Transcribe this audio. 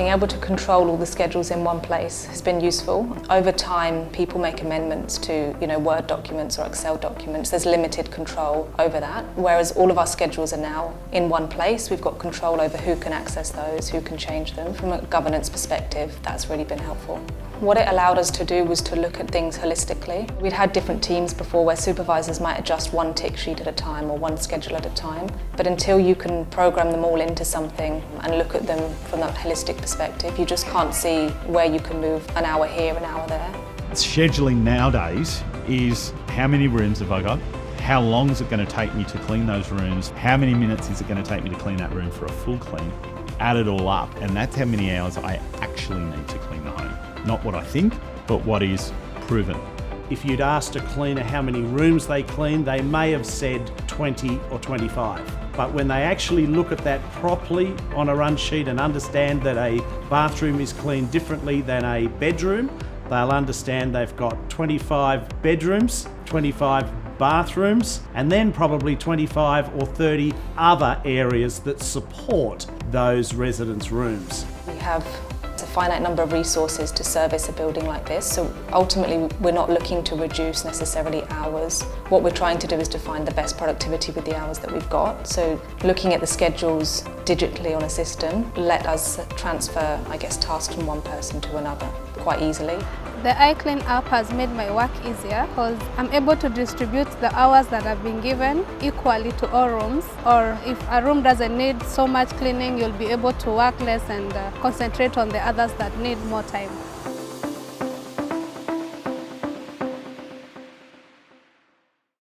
Being able to control all the schedules in one place has been useful. Over time, people make amendments to, Word documents or Excel documents. There's limited control over that. Whereas all of our schedules are now in one place. We've got control over who can access those, who can change them. From a governance perspective, that's really been helpful. What it allowed us to do was to look at things holistically. We'd had different teams before where supervisors might adjust one tick sheet at a time or one schedule at a time. But until you can program them all into something and look at them from that holistic perspective, you just can't see where you can move an hour here, an hour there. Scheduling nowadays is how many rooms have I got? How long is it going to take me to clean those rooms? How many minutes is it going to take me to clean that room for a full clean? Add it all up, and that's how many hours I actually need to clean the home. Not what I think, but what is proven. If you'd asked a cleaner how many rooms they clean, they may have said 20 or 25. But when they actually look at that properly on a run sheet and understand that a bathroom is cleaned differently than a bedroom, they'll understand they've got 25 bedrooms, 25 bathrooms, and then probably 25 or 30 other areas that support those residents' rooms. We have a finite number of resources to service a building like this, so ultimately we're not looking to reduce necessarily hours. What we're trying to do is to find the best productivity with the hours that we've got. So looking at the schedules digitally on a system let us transfer, tasks from one person to another quite easily. The iClean app has made my work easier because I'm able to distribute the hours that I've been given equally to all rooms. Or if a room doesn't need so much cleaning, you'll be able to work less and concentrate on the others that need more time.